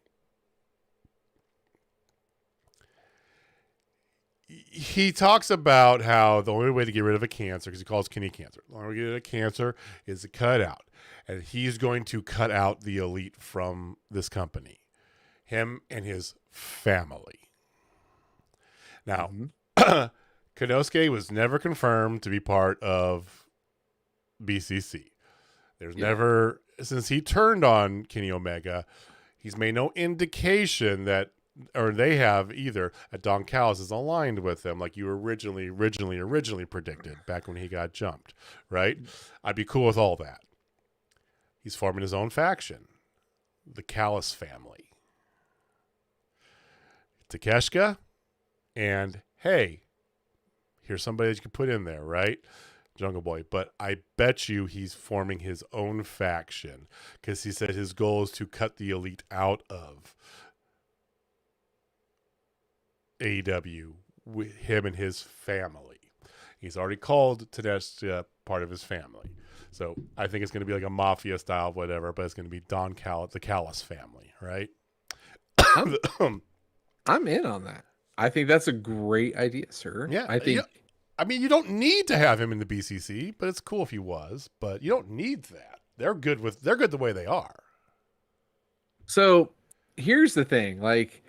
He talks about how the only way to get rid of a cancer, because he calls kidney cancer, the only way to get rid of cancer is to cut out. And he's going to cut out the elite from this company. Him and his family. Now, Konosuke was never confirmed to be part of BCC. There's never, since he turned on Kenny Omega, He's made no indication that, or they have either, that Don Callis is aligned with them like you originally predicted back when he got jumped, right? I'd be cool with all that. He's forming his own faction, the Callis family. Takeshita, and hey, here's somebody that you can put in there, right? Jungle Boy. But I bet you he's forming his own faction because he said his goal is to cut the Elite out of AEW with him and his family. He's already called Takeshita part of his family. So I think it's going to be like a mafia style, whatever, but it's going to be Don Callis, the Callis family, right?
I'm in on that. I think that's a great idea, sir.
Yeah.
I think.
Yeah. I mean, you don't need to have him in the BCC, but it's cool if he was. But you don't need that. They're good the way they are.
So here's the thing, like,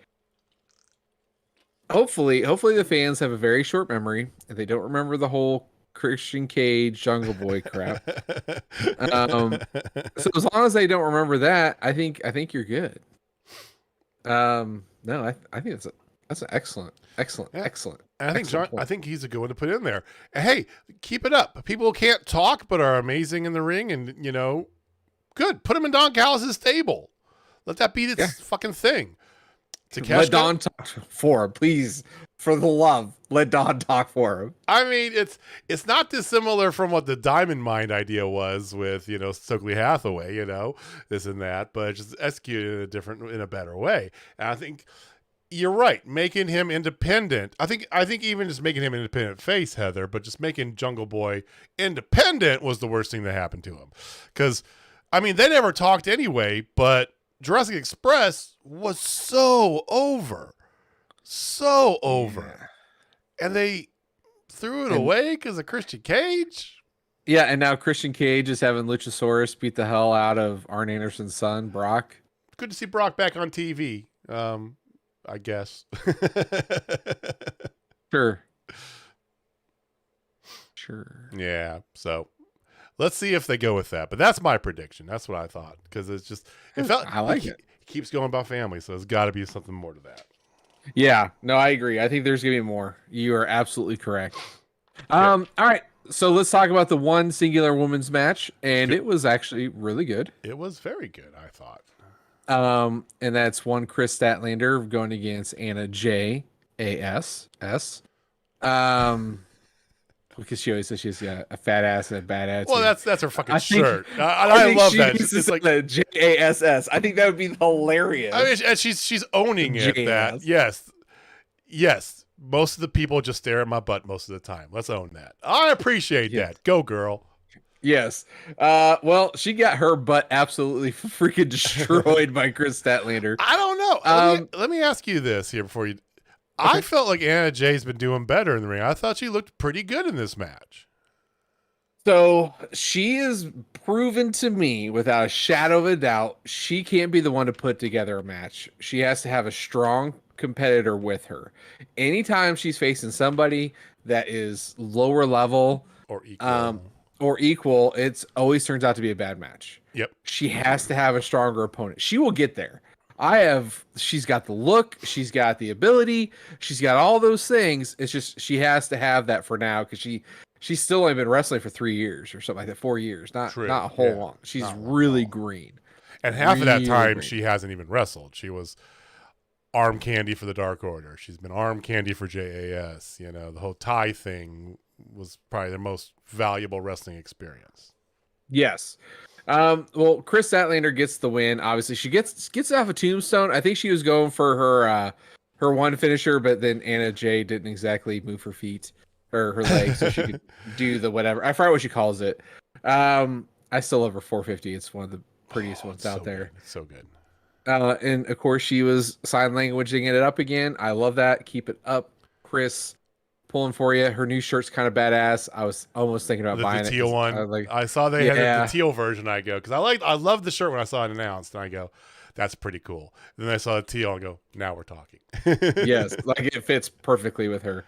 hopefully the fans have a very short memory and they don't remember the whole Christian Cage Jungle Boy crap. So as long as they don't remember that, I think you're good. No, I think that's an excellent.
And I think he's a good one to put in there. And hey, keep it up. People can't talk but are amazing in the ring, and good. Put him in Don Callis' stable. Let that be its fucking thing. Takeshita,
let Don talk for him, please. For the love, let Don talk for him.
I mean, it's not dissimilar from what the Diamond Mind idea was with Stokely Hathaway, this and that, but just executed in a better way. And I think you're right, making him independent. I think even just making him an independent face, Heather, but just making Jungle Boy independent was the worst thing that happened to him. Because I mean, they never talked anyway, but Jurassic Express was so over. Yeah. And they threw it away because of Christian Cage.
Yeah, and now Christian Cage is having Luchasaurus beat the hell out of Arn Anderson's son, Brock.
Good to see Brock back on TV, I guess.
Sure.
Yeah, so let's see if they go with that. But that's my prediction. That's what I thought. Because
I like it.
He keeps going about family, so there's got to be something more to that.
Yeah, no, I agree. I think there's gonna be more. You are absolutely correct. All right, so let's talk about the one singular women's match, and it was actually really good.
It was very good, I thought.
And that's one Chris Statlander going against Anna J. A.S.S. Because she always says she's got a fat ass and a bad attitude.
Well, that's her fucking shirt. I love that.
It's like a JASS. I think that would be hilarious.
I mean, and she's owning it. That yes. Most of the people just stare at my butt most of the time. Let's own that. I appreciate that. Go, girl.
Yes. Well, she got her butt absolutely freaking destroyed by Chris Statlander.
I don't know. Let me ask you this here before you. Okay. I felt like Anna Jay's been doing better in the ring. I thought she looked pretty good in this match.
So she is proven to me without a shadow of a doubt, she can't be the one to put together a match. She has to have a strong competitor with her. Anytime she's facing somebody that is lower level or equal, it's always turns out to be a bad match.
Yep.
She has to have a stronger opponent. She will get there. She's got the look, she's got the ability, she's got all those things. It's just she has to have that for now because she's still only been wrestling for 3 years or something like that, 4 years, not a whole long. She's really green.
And half of that time she hasn't even wrestled. She was arm candy for the Dark Order. She's been arm candy for JAS. The whole tie thing was probably their most valuable wrestling experience.
Yes. Well, Chris Statlander gets the win. Obviously, she gets off a tombstone. I think she was going for her one finisher, but then Anna Jay didn't exactly move her feet or her legs, so she could do the whatever. I forgot what she calls it. I still love her 450. It's one of the prettiest ones out there.
Good. It's so good.
And of course, she was sign languaging it up again. I love that. Keep it up, Chris. Pulling for you. Her new shirt's kind of badass. I was almost thinking about buying
the teal one. I saw they had the teal version. I go because I love the shirt when I saw it announced, and I go, that's pretty cool. And then I saw the teal and go, now we're talking.
Yes, like it fits perfectly with her.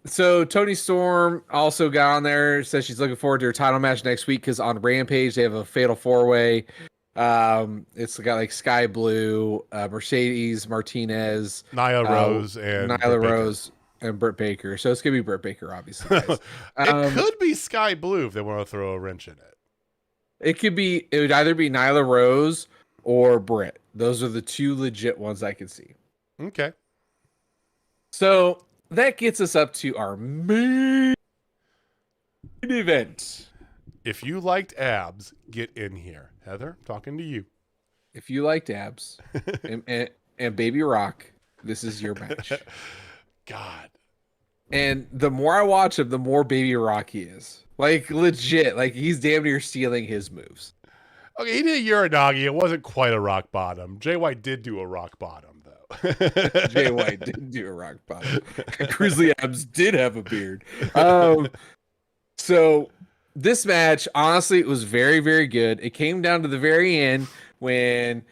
So Toni Storm also got on there. Says she's looking forward to her title match next week because on Rampage they have a fatal 4-way It's got like Sky Blue, Mercedes Martinez,
Nia Rose and
Nyla
Britt Baker.
Rose, and Britt Baker. So it's gonna be Britt Baker, obviously. Guys.
It could be Sky Blue if they want to throw a wrench in it.
It would either be Nyla Rose or Britt. Those are the two legit ones I could see.
Okay.
So that gets us up to our main event.
If you liked abs, get in here. Heather, talking to you.
If you liked abs and Baby Rock, this is your match.
God.
And the more I watch him, the more Baby Rock he is. Like, legit. Like, he's damn near stealing his moves.
Okay, he did a Uranagi. It wasn't quite a rock bottom. Jay White did do a rock bottom, though.
Jay White did do a rock bottom. Grizzly Abs did have a beard. So this match, honestly, it was very, very good. It came down to the very end when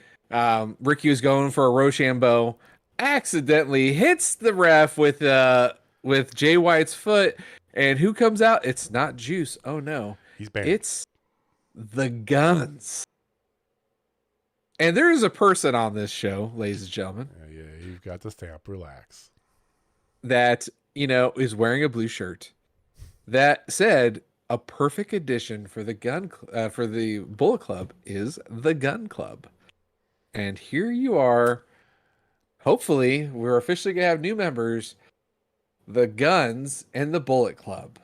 Ricky was going for a Rochambeau, accidentally hits the ref with Jay White's foot, and who comes out? It's not Juice. Oh no,
He's banned.
it's the Guns. And there is a person on this show, ladies and gentlemen,
Yeah, you've got the stamp. Relax.
that is wearing a blue shirt that said a perfect addition for the for the Bullet Club is the Gun Club. And here you are. Hopefully, we're officially gonna have new members, the Guns and the Bullet Club.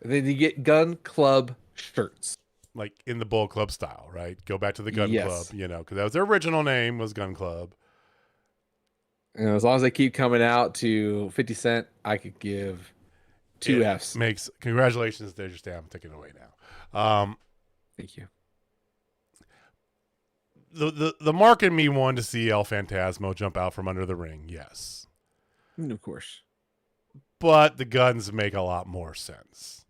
And then you get Gun Club shirts.
Like in the Bull Club style, right? Go back to the Gun
Yes.
Club, because that was their original name was Gun Club.
As long as they keep coming out to 50 Cent, I could give 2 Fs.
Congratulations, there's your stamp. I'm taking it away now.
Thank you.
The mark in me wanted to see El Phantasmo jump out from under the ring, yes.
Of course.
But the Guns make a lot more sense.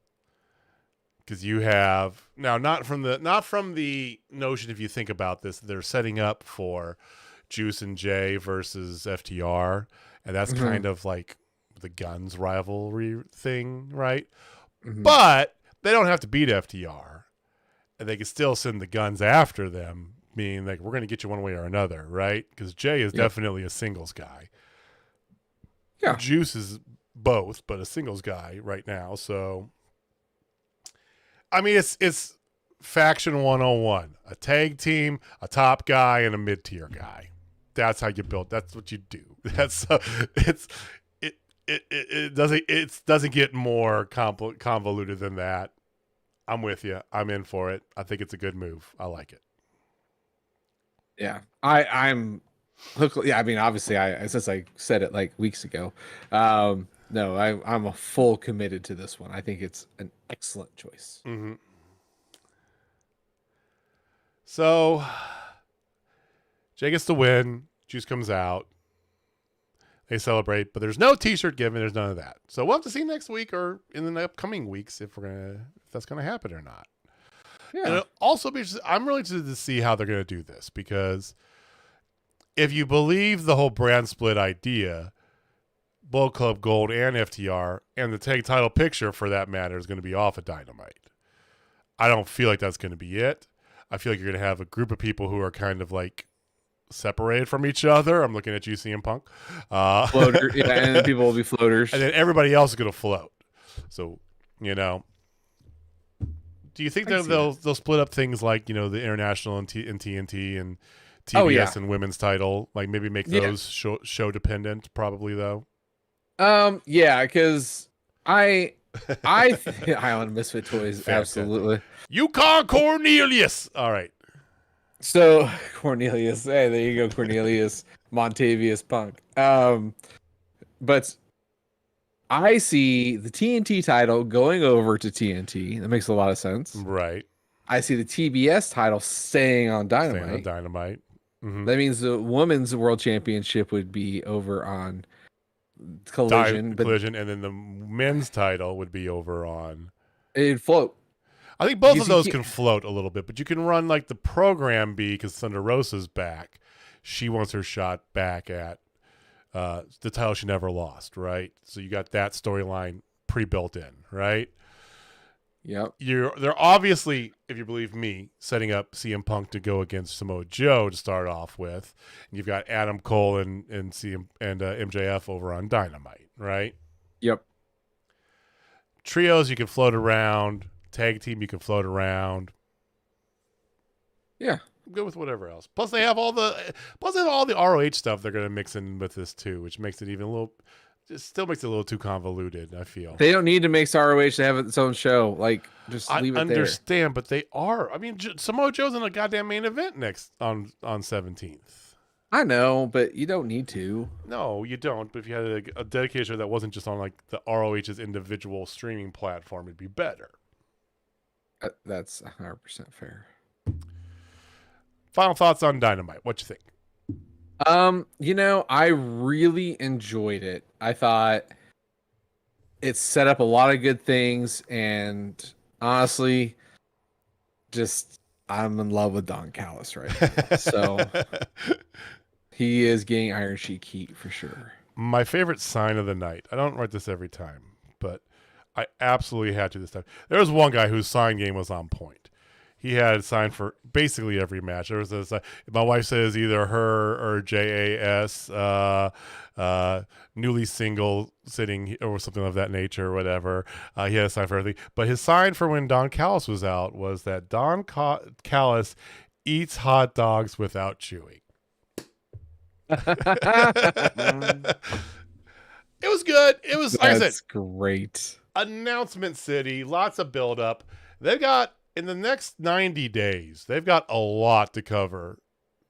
Because you have now not from the notion, if you think about this, they're setting up for Juice and Jay versus FTR, and that's kind of like the Guns rivalry thing, right?
Mm-hmm.
But they don't have to beat FTR, and they can still send the Guns after them, meaning like we're going to get you one way or another, right? Because Jay is definitely a singles guy.
Yeah,
Juice is both, but a singles guy right now, so. I mean, it's Faction 101. A tag team, a top guy, and a mid-tier guy. That's how you build. That's what you do. That's it doesn't get more convoluted than that. I'm with you. I'm in for it. I think it's a good move. I like it.
Yeah, I'm hooked. Yeah, I mean, obviously, since I said it like weeks ago. No, I'm a full committed to this one. I think it's an excellent choice.
Mm-hmm. So, Jay gets the win. Juice comes out. They celebrate, but there's no T-shirt given. There's none of that. So we'll have to see next week or in the upcoming weeks if that's gonna happen or not.
Yeah.
And also, I'm really interested to see how they're gonna do this, because if you believe the whole brand split idea, Bullet Club Gold and FTR and the tag title picture, for that matter, is going to be off of Dynamite. I don't feel like that's going to be it. I feel like you're going to have a group of people who are kind of like separated from each other. I'm looking at you, CM Punk.
Floater, yeah, and then people will be floaters.
And then everybody else is going to float. So, do you think that they'll split up things like, the International and TNT and TBS and women's title? Like maybe make those show dependent, probably, though?
Yeah, because I Island Misfit Toys,
Fantastic.
absolutely.
Yukon Cornelius. All right.
So Cornelius, hey, there you go, Cornelius Montavious Punk. But I see the TNT title going over to TNT. That makes a lot of sense.
Right.
I see the TBS title staying on Dynamite.
Mm-hmm.
That means the women's world championship would be over on Collision,
and then the men's title would be over on.
It'd float.
I think both of those can float a little bit, but you can run like the program B, because Thunder Rosa's back. She wants her shot back at the title she never lost, right? So you got that storyline pre-built in, right?
Yep.
They're obviously, if you believe me, setting up CM Punk to go against Samoa Joe to start off with. And you've got Adam Cole and MJF over on Dynamite, right?
Yep.
Trios you can float around. Tag team you can float around.
Yeah.
I'm good with whatever else. Plus they have all the ROH stuff they're gonna mix in with this too, which makes it even a little. It still makes it a little too convoluted, I feel.
They don't need to make ROH to have its own show. Like, just leave it there.
I understand, but they are. I mean, Samoa Joe's in a goddamn main event next on 17th.
I know, but you don't need to.
No, you don't. But if you had a dedicated show that wasn't just on like the ROH's individual streaming platform, it'd be better.
That's 100% fair.
Final thoughts on Dynamite. What you think?
I really enjoyed it. I thought it set up a lot of good things, and honestly, just I'm in love with Don Callis right now. So he is getting Iron Sheik heat for sure.
My favorite sign of the night. I don't write this every time, but I absolutely had to this time. There was one guy whose sign game was on point. He had a sign for basically every match. There was this, my wife says either her or JAS, newly single, sitting or something of that nature or whatever. He had a sign for everything. But his sign for when Don Callis was out was that Don Callis eats hot dogs without chewing. It was good. It was, like I said,
great.
Announcement City, lots of build up. They've got, in the next 90 days, they've got a lot to cover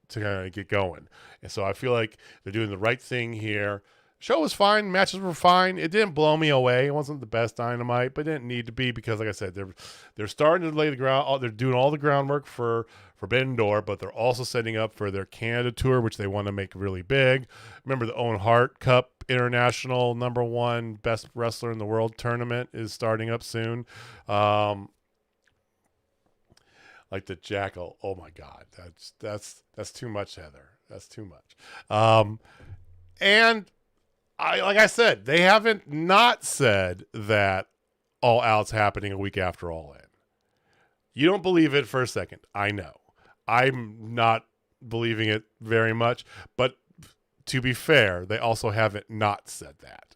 to kind of get going. And so I feel like they're doing the right thing here. Show was fine. Matches were fine. It didn't blow me away. It wasn't the best Dynamite, but it didn't need to be because, like I said, they're starting to lay the ground. They're doing all the groundwork for Forbidden Door, but they're also setting up for their Canada tour, which they want to make really big. Remember, the Owen Hart Cup International #1 Best Wrestler in the World tournament is starting up soon. Like the Jackal. Oh my God, that's too much, Heather. That's too much. And like I said, they haven't not said that All Out's happening a week after All In. You don't believe it for a second. I know. I'm not believing it very much, but to be fair, they also haven't not said that.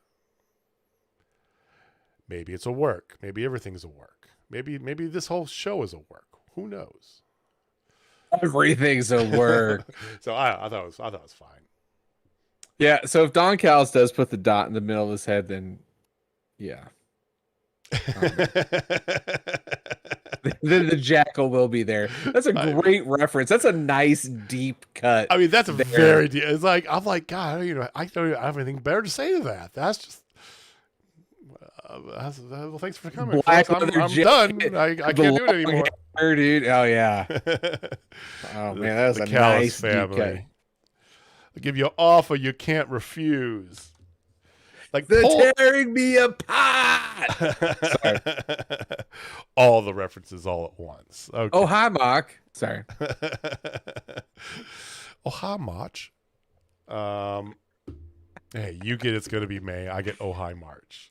Maybe it's a work. Maybe everything's a work. Maybe this whole show is a work. Who knows?
Everything's a work.
So I thought it was fine.
Yeah. So if Don Callis does put the dot in the middle of his head, then yeah. The Jackal will be there. That's a great reference. That's a nice deep cut.
I mean, that's a very deep. It's like I'm like, God, I don't have anything better to say to that. That's just. Well, thanks for coming. I'm done. I can't do it anymore.
Hair, dude. Oh yeah. Oh man, that was a nice family. Deep cut.
They give you an offer you can't refuse. Like
they're tearing me apart. Sorry.
All the references all at once. Okay.
Oh hi, Mark. Sorry.
Oh hi, March. Hey, you get It's Gonna Be May. I get Oh hi, March.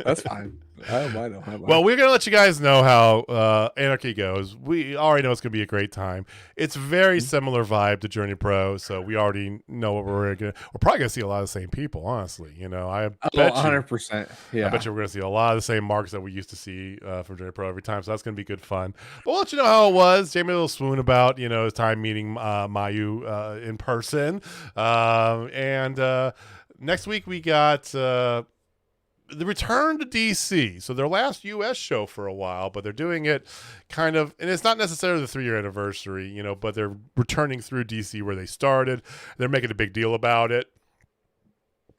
That's fine. I don't mind.
Well, we're going to let you guys know how Anarchy goes. We already know it's going to be a great time. It's very similar vibe to Journey Pro, so we already know what we're going to. We're probably going to see a lot of the same people, honestly. I bet
100%. Yeah.
I bet you we're going to see a lot of the same marks that we used to see from Journey Pro every time, so that's going to be good fun. But we'll let you know how it was. Jamie will swoon about, his time meeting Mayu in person. And next week we got... the return to DC. So their last U.S. show for a while, but they're doing it kind of, and it's not necessarily the 3-year anniversary, but they're returning through DC where they started. They're making a big deal about it.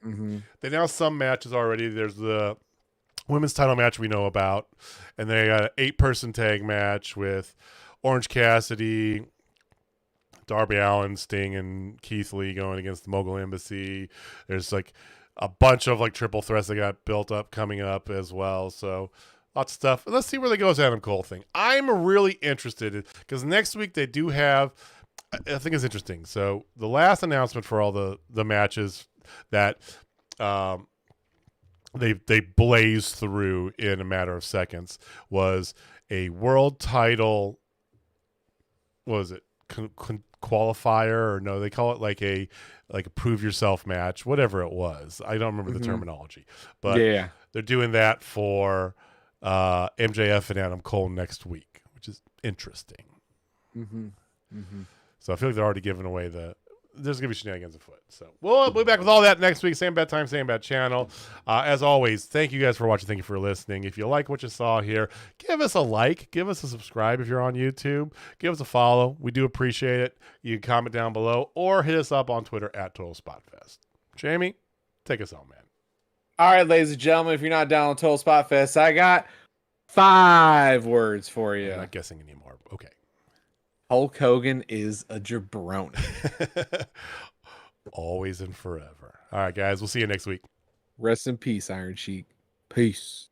Mm-hmm.
They announced some matches already. There's the women's title match we know about, and they got an 8-person tag match with Orange Cassidy, Darby Allin, Sting, and Keith Lee going against the Mogul Embassy. There's like a bunch of like triple threats that got built up coming up as well. So lots of stuff. Let's see where they go with Adam Cole thing. I'm really interested because next week they do have, I think it's interesting. So the last announcement for all the matches that they blazed through in a matter of seconds was a world title. What was it? Qualifier, or no, they call it like a prove yourself match, whatever it was. I don't remember the terminology, but
Yeah.
they're doing that for MJF and Adam Cole next week, which is interesting. So I feel like they're already giving away there's going to be shenanigans afoot. So we'll be back with all that next week. Same bad time, same bad channel. As always, thank you guys for watching. Thank you for listening. If you like what you saw here, give us a like. Give us a subscribe if you're on YouTube. Give us a follow. We do appreciate it. You can comment down below or hit us up on Twitter at Total Spotfest. Jamie, take us home, man.
All right, ladies and gentlemen, if you're not down on Total Spotfest, I got 5 words for you.
I'm not guessing anymore. Okay.
Hulk Hogan is a jabroni.
Always and forever. All right, guys. We'll see you next week.
Rest in peace, Iron Sheik. Peace.